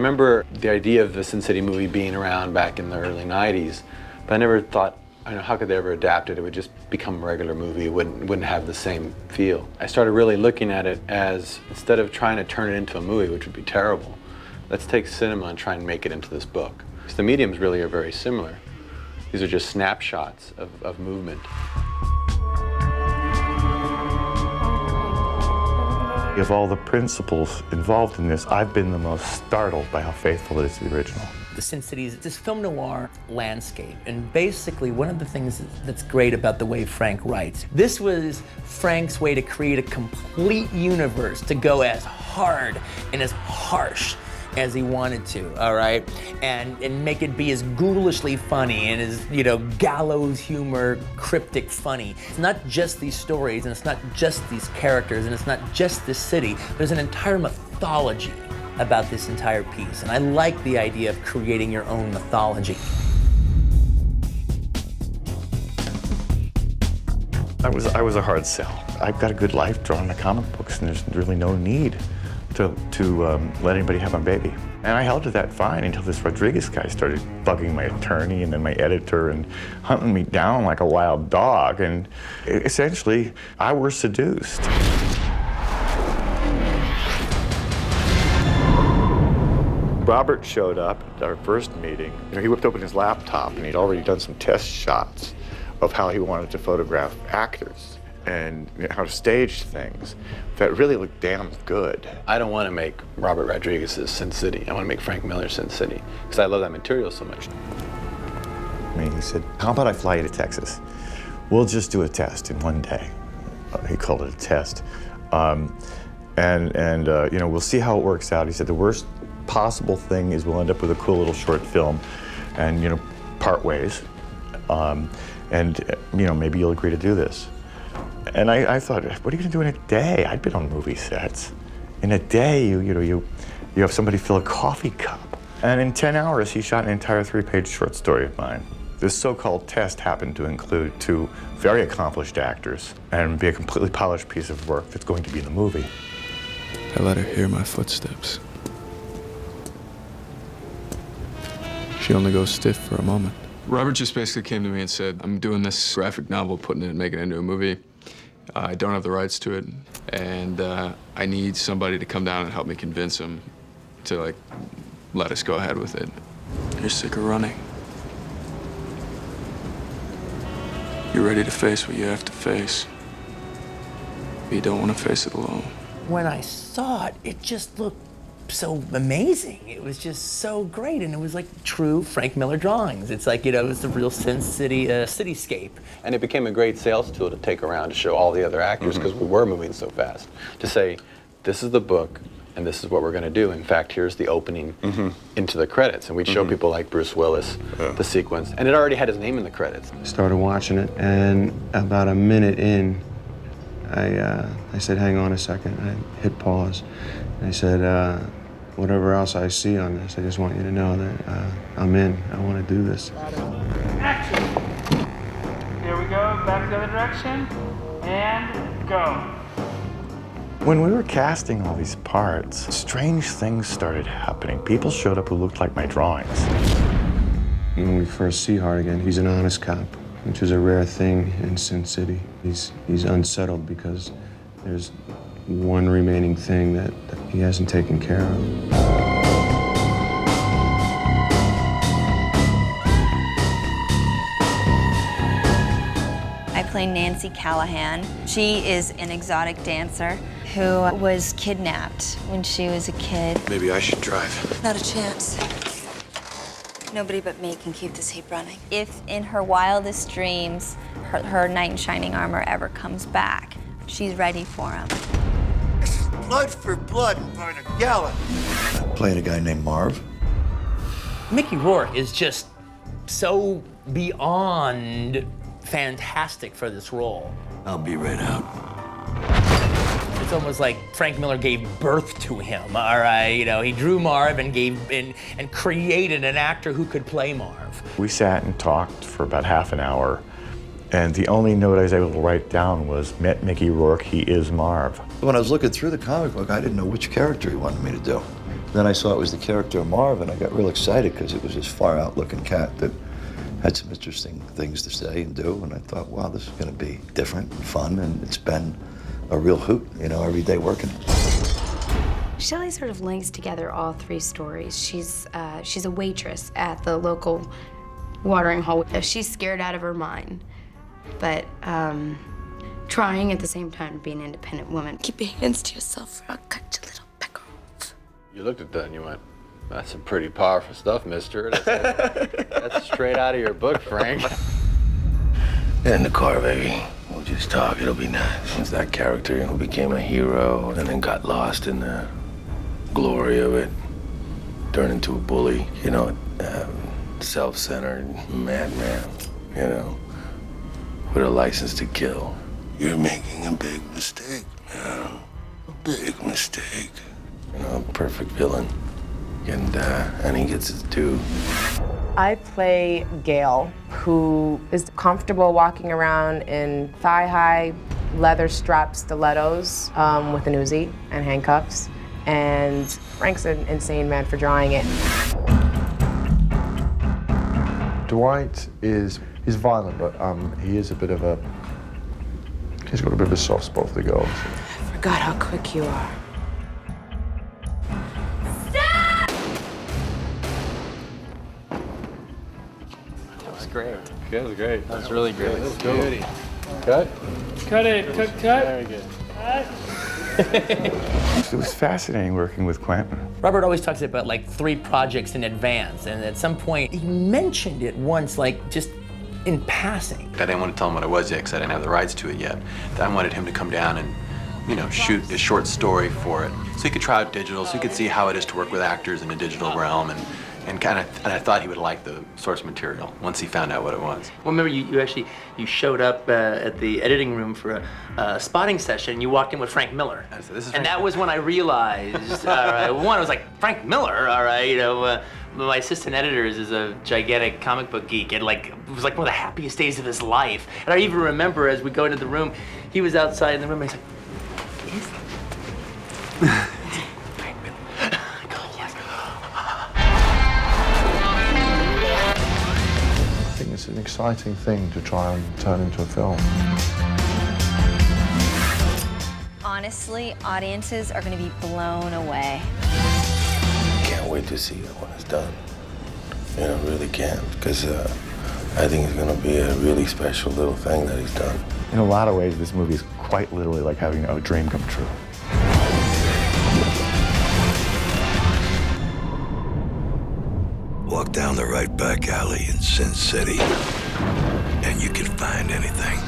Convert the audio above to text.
remember the idea of the Sin City movie being around back in the early 90s, but I never thought, I don't know, how could they ever adapt it? It would just become a regular movie. It wouldn't have the same feel. I started really looking at it as, instead of trying to turn it into a movie, which would be terrible, let's take cinema and try and make it into this book. Because the mediums really are very similar. These are just snapshots of movement. Of all the principles involved in this, I've been the most startled by how faithful it is to the original. The Sin City is this film noir landscape, and basically one of the things that's great about the way Frank writes, this was Frank's way to create a complete universe to go as hard and as harsh as he wanted to, all right? And make it be as ghoulishly funny and as, you know, gallows humor, cryptic funny. It's not just these stories, and it's not just these characters, and it's not just this city. There's an entire mythology about this entire piece, and I like the idea of creating your own mythology. I was a hard sell. I've got a good life drawing the comic books, and there's really no need to let anybody have my baby. And I held to that fine until this Rodriguez guy started bugging my attorney and then my editor and hunting me down like a wild dog. And essentially, I was seduced. Robert showed up at our first meeting. You know, he whipped open his laptop and he'd already done some test shots of how he wanted to photograph actors and how to stage things that really looked damn good. I don't want to make Robert Rodriguez's Sin City. I want to make Frank Miller's Sin City, because I love that material so much. I mean, he said, how about I fly you to Texas? We'll just do a test in one day. He called it a test. You know, we'll see how it works out. He said, the worst possible thing is we'll end up with a cool little short film and, you know, part ways. You know, maybe you'll agree to do this. And I thought, what are you gonna do in a day? I'd been on movie sets. In a day, you have somebody fill a coffee cup. And in 10 hours, he shot an entire 3-page short story of mine. This so-called test happened to include 2 very accomplished actors and be a completely polished piece of work that's going to be in the movie. I let her hear my footsteps. She only goes stiff for a moment. Robert just basically came to me and said, I'm doing this graphic novel, putting it and making it into a movie. I don't have the rights to it, and I need somebody to come down and help me convince him to, like, let us go ahead with it. You're sick of running. You're ready to face what you have to face. But you don't want to face it alone. When I saw it, it just looked so amazing. It was just so great, and it was like true Frank Miller drawings. It's like, you know, it was the real Sin City cityscape. And it became a great sales tool to take around to show all the other actors, because we were moving so fast, to say, this is the book, and this is what we're going to do. In fact, here's the opening into the credits. And we'd show people like Bruce Willis the sequence, and it already had his name in the credits. Started watching it, and about a minute in, I said, hang on a second. I hit pause. And I said, whatever else I see on this, I just want you to know that I'm in. I want to do this. Action. Here we go, back the other direction, and go. When we were casting all these parts, strange things started happening. People showed up who looked like my drawings. When we first see Hartigan, he's an honest cop, which is a rare thing in Sin City. He's unsettled because there's one remaining thing that he hasn't taken care of. I play Nancy Callahan. She is an exotic dancer who was kidnapped when she was a kid. Maybe I should drive. Not a chance. Nobody but me can keep this heap running. If in her wildest dreams, her knight in shining armor ever comes back, she's ready for him. Blood for blood by the gallon. Playing a guy named Marv. Mickey Rourke is just so beyond fantastic for this role. I'll be right out. It's almost like Frank Miller gave birth to him, all right? You know, he drew Marv and created an actor who could play Marv. We sat and talked for about half an hour, and the only note I was able to write down was, met Mickey Rourke, he is Marv. When I was looking through the comic book, I didn't know which character he wanted me to do. Then I saw it was the character of Marv, and I got real excited because it was this far-out-looking cat that had some interesting things to say and do, and I thought, wow, this is going to be different and fun, and it's been a real hoot, you know, every day working. Shelley sort of links together all three stories. She's a waitress at the local watering hole. She's scared out of her mind, but trying at the same time to be an independent woman. Keep your hands to yourself or I'll cut your little pecker off. You looked at that and you went, that's some pretty powerful stuff, mister. That's straight out of your book, Frank. Get in the car, baby. We'll just talk. It'll be nice. It's that character who became a hero and then got lost in the glory of it, turned into a bully, you know, self-centered madman, you know, with a license to kill. You're making a big mistake, man. A big mistake. You know, perfect villain. And he gets his due. I play Gail, who is comfortable walking around in thigh-high leather strap stilettos with an Uzi and handcuffs. And Frank's an insane man for drawing it. Dwight he's violent, but he is a bit of a, he's got a bit of a soft spot for the girls. I forgot how quick you are. Great. That was great. That was really great. That was cool. Beauty. Cut. Cut it. Cut. Very good. It was fascinating working with Quentin. Robert always talks about like 3 projects in advance, and at some point he mentioned it once, like just in passing. I didn't want to tell him what it was yet because I didn't have the rights to it yet. I wanted him to come down and, you know, shoot a short story for it, so he could try out digital, so he could see how it is to work with actors in a digital realm, and I thought he would like the source material once he found out what it was. Well, remember you showed up at the editing room for a spotting session, and you walked in with Frank Miller. I said, this is and Frank that was when I realized, all right, one, I was like, Frank Miller, all right, you know, my assistant editor is a gigantic comic book geek, and like, it was like one of the happiest days of his life. And I even remember as we go into the room, he was outside in the room, and he's like, is Frank Miller? I go, yes. I think it's an exciting thing to try and turn into a film. Honestly, audiences are going to be blown away. Can't wait to see it when it's done. You know, really can't, because I think it's going to be a really special little thing that he's done. In a lot of ways, this movie is quite literally like having a dream come true. Walk down the right back alley in Sin City, and you can find anything.